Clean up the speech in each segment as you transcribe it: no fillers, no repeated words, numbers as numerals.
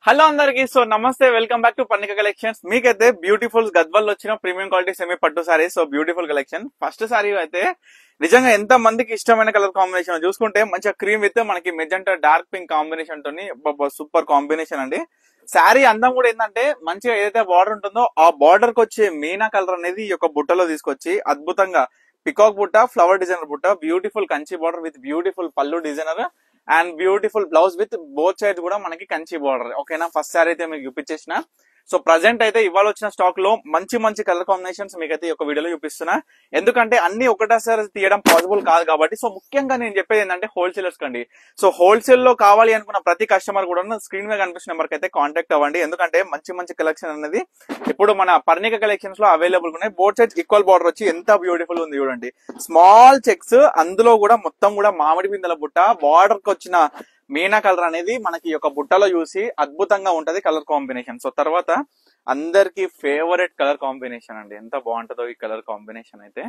Hello అందరికి. So నమస్తే, welcome back to పన్నిక collections. మీకైతే బ్యూటిఫుల్ గద్వాల్ వచ్చిన ప్రీమియం క్వాలిటీ సెమీ పట్టు sorry. So beautiful collection. First sari అయితే నిజంగా ఎంత మందికి ఇష్టమైన కలర్ కాంబినేషన్ చూసుకుంటే మంచిగా క్రీమ్ విత్ మనకి మెజెంటా డార్క్ పింక్ కాంబినేషన్ తోని సూపర్ కాంబినేషన్ అండి. శారీ అందం కూడా ఏంటంటే మంచిగా ఏదైతే బార్డర్ ఉంటుందో ఆ బార్డర్ కి వచ్చే మీనా కలర్ అనేది ఈ యొక్క బుట్టలో తీసుకొచ్చి అద్భుతంగా పికాక్ బుట్ట, ఫ్లవర్ డిజైనర్ బుట్ట, beautiful Kanchi border with beautiful pallu designer and beautiful blouse with both side కూడా మనకి కంచి బార్డర్. ఓకేనా, ఫస్ట్ సారీ అయితే మీకు చూపించేసిన. సో ప్రజెంట్ అయితే ఇవాళ వచ్చిన స్టాక్ లో మంచి మంచి కలర్ కాంబినేషన్స్ మీకైతే ఈ యొక్క వీడియోలో చూపిస్తున్నా. ఎందుకంటే అన్ని ఒకటేసారి తీయడం పాసిబుల్ కాదు కాబట్టి. సో ముఖ్యంగా నేను చెప్పేది ఏంటంటే హోల్సేలర్స్ కండి. సో హోల్సేల్ లో కావాలి అనుకున్న ప్రతి కస్టమర్ కూడా స్క్రీన్ మీద కనిపిస్తున్న నెంబర్ కి అయితే కాంటాక్ట్ అవ్వండి. ఎందుకంటే మంచి మంచి కలెక్షన్ అనేది ఇప్పుడు మన పర్ణిక కలెక్షన్స్ లో అవైలబుల్ ఉన్నాయి. బోత్ సైడ్స్ ఈక్వల్ బార్డర్ వచ్చి ఎంత బ్యూటిఫుల్ ఉంది చూడండి. స్మాల్ చెక్స్, అందులో కూడా మొత్తం కూడా మామిడి పిందెల బుట్ట, బార్డర్ కి వచ్చిన మీనా కలర్ అనేది మనకి ఈ యొక్క బుట్టలో చూసి అద్భుతంగా ఉంటది కలర్ కాంబినేషన్. సో తర్వాత అందరికి ఫేవరెట్ కలర్ కాంబినేషన్ అండి. ఎంత బాగుంటుందో ఈ కలర్ కాంబినేషన్ అయితే.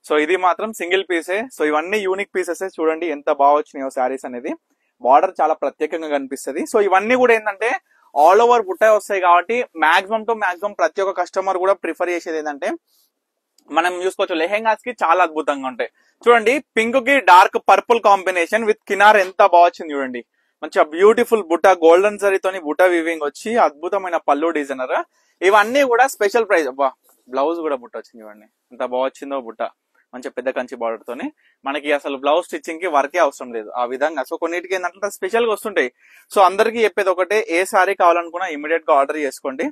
సో ఇది మాత్రం సింగిల్ పీసే. సో ఇవన్నీ యూనిక్ పీసెస్. చూడండి ఎంత బాగా వచ్చినాయో శారీస్ అనేది. బార్డర్ చాలా ప్రత్యేకంగా కనిపిస్తుంది. సో ఇవన్నీ కూడా ఏంటంటే ఆల్ ఓవర్ బుట్ట వస్తాయి కాబట్టి మాక్సిమం టు మాక్సిమం ప్రతి ఒక్క కస్టమర్ కూడా ప్రిఫర్ చేసేది ఏంటంటే మనం చూసుకోవచ్చు లెహెంగాస్ కి చాలా అద్భుతంగా ఉంటాయి. చూడండి పింక్ కి డార్క్ పర్పుల్ కాంబినేషన్ విత్ కినార్ ఎంత బాగా వచ్చింది చూడండి. మంచిగా బ్యూటిఫుల్ బుట్ట, గోల్డెన్ జరీతోని బుట్ట వీవింగ్ వచ్చి అద్భుతమైన పల్లు డిజైనర్. ఇవన్నీ కూడా స్పెషల్ ప్రైస్. అబ్బా, బ్లౌజ్ కూడా బుట్ట వచ్చింది చూడండి ఎంత బాగా వచ్చిందో బుట్ట. మంచిగా పెద్ద కంచి బార్డర్ తోని మనకి అసలు బ్లౌజ్ స్టిచ్చింగ్ కి వర్కే అవసరం లేదు ఆ విధంగా. సో కొన్నిటికి ఏంటంటే స్పెషల్ గా వస్తుంటాయి. సో అందరికి చెప్పేది ఒకటే, ఏ సారీ కావాలనుకున్నా ఇమీడియట్ గా ఆర్డర్ చేసుకోండి.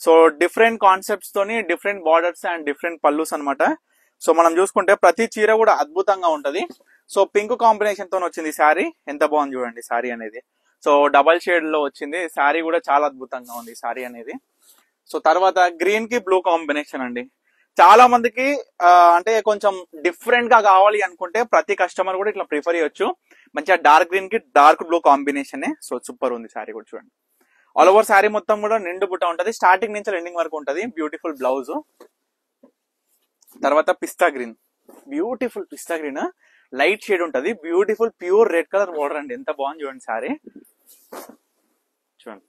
సో డిఫరెంట్ కాన్సెప్ట్స్ తోని different borders and different pallus అనమాట. సో మనం చూసుకుంటే ప్రతి చీర కూడా అద్భుతంగా ఉంటది. సో పింక్ కాంబినేషన్ తో వచ్చింది శారీ. ఎంత బాగుంది చూడండి శారీ అనేది. సో డబల్ షేడ్ లో వచ్చింది శారీ కూడా చాలా అద్భుతంగా ఉంది శారీ అనేది. సో తర్వాత గ్రీన్ కి బ్లూ కాంబినేషన్ అండి. చాలా మందికి అంటే కొంచెం డిఫరెంట్ గా కావాలి అనుకుంటే ప్రతి కస్టమర్ కూడా ఇట్లా ప్రిఫర్ చేయొచ్చు. మంచిగా డార్క్ గ్రీన్ కి dark blue combination. So super ఉంది శారీ కూడా చూడండి. ఆల్ ఓవర్ శారీ మొత్తం కూడా నిండు బుట్ట ఉంటది. స్టార్టింగ్ నుంచి ఎండింగ్ వరకు ఉంటది. Beautiful blouse. తర్వాత పిస్తా గ్రీన్, బ్యూటిఫుల్ పిస్తా గ్రీన్ లైట్ షేడ్ ఉంటది. Beautiful pure red colour border అండి. ఎంత బాగుంది చూడండి శారీ. చూడండి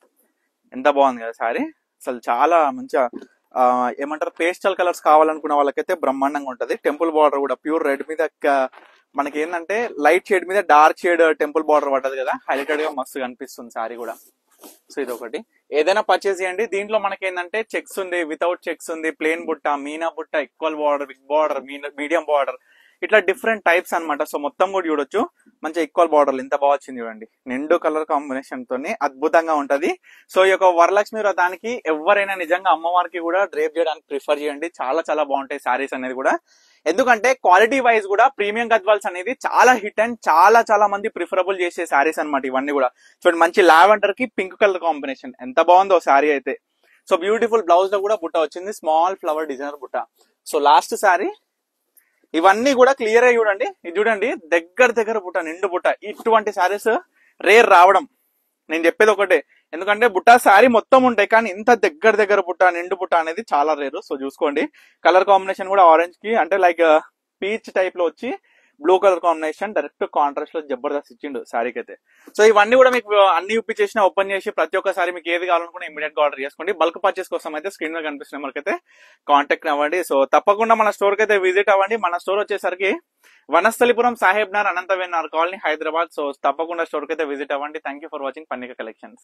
ఎంత బాగుంది కదా శారీ. అసలు చాలా మంచిగా ఏమంటారు పేస్టల్ కలర్స్ కావాలనుకున్న వాళ్ళకైతే బ్రహ్మాండంగా ఉంటది. టెంపుల్ బార్డర్ కూడా ప్యూర్ రెడ్ మీద మనకి ఏంటంటే లైట్ షేడ్ మీద డార్క్ షేడ్ టెంపుల్ బార్డర్ పడ్డది కదా, హైలైటెడ్ గా మస్తు కనిపిస్తుంది శారీ కూడా. సో ఇది ఒకటి. ఏదైనా పర్చేస్ చేయండి. దీంట్లో మనకి ఏంటంటే చెక్స్ ఉంది, వితౌట్ చెక్స్ ఉంది, ప్లేన్ బుట్ట, మీనా బుట్ట, equal border, big border, medium border, ఇట్లా డిఫరెంట్ టైప్స్ అనమాట. సో మొత్తం కూడా చూడొచ్చు. మంచి ఈక్వల్ బార్డర్ ఎంత బాగా వచ్చింది చూడండి. నిండు కలర్ కాంబినేషన్ తోని అద్భుతంగా ఉంటది. సో ఈ యొక్క వరలక్ష్మి వ్రతానికి ఎవరైనా నిజంగా అమ్మవారికి కూడా డ్రేప్ చేయడానికి ప్రిఫర్ చేయండి. చాలా చాలా బాగుంటాయి శారీస్ అనేది కూడా. ఎందుకంటే క్వాలిటీ వైజ్ కూడా ప్రీమియం గద్వాల్స్ అనేది చాలా హిట్ అండ్ చాలా చాలా మంది ప్రిఫరబుల్ చేసే శారీస్ అనమాట ఇవన్నీ కూడా. చూడండి మంచి లావెండర్ కి పింక్ కలర్ కాంబినేషన్ ఎంత బాగుందో శారీ అయితే. సో బ్యూటిఫుల్ బ్లౌజ్ లో కూడా బుట్ట వచ్చింది, స్మాల్ ఫ్లవర్ డిజైనర్ బుట్ట. So last sari. ఇవన్నీ కూడా క్లియర్ అయ్యి చూడండి. ఇది చూడండి దగ్గర బుట్ట, నిండు బుట్ట. ఇటువంటి శారీస్ రేర్ రావడం. నేను చెప్పేది ఒకటే, ఎందుకంటే బుట్ట శారీ మొత్తం ఉంటాయి కానీ ఇంత దగ్గర బుట్ట, నిండు బుట్ట అనేది చాలా రేరు. సో చూసుకోండి. కలర్ కాంబినేషన్ కూడా ఆరెంజ్ కి అంటే లైక్ పీచ్ టైప్ లో వచ్చి blue colour combination direct contrast లో జబర్దస్త్ ఇచ్చిండు శారీకి అయితే. సో ఇవన్నీ కూడా మీకు అన్ని చూపించేసిన ఓపెన్ చేసి ప్రతి ఒక్కసారి మీకు ఏది కావాలనుకున్నా ఇమీడియట్ గా ఆర్డర్ చేసుకోండి. బల్క్ పర్చేస్ కోసం అయితే స్క్రీన్ మీద కనిపిస్తున్న మనకైతే కాంటాక్ట్ అవ్వండి. సో తప్పకుండా మన స్టోర్ కి అయితే విజిట్ అవ్వండి. మన స్టోర్ వచ్చేసరికి వనస్థలిపురం, సాహెబ్ నగర్, అనంతవేనార్ కాలనీ, హైదరాబాద్. సో తప్పకుండా స్టోర్ కి అయితే విజిట్ అవ్వండి. Thank you for watching Pannika collections.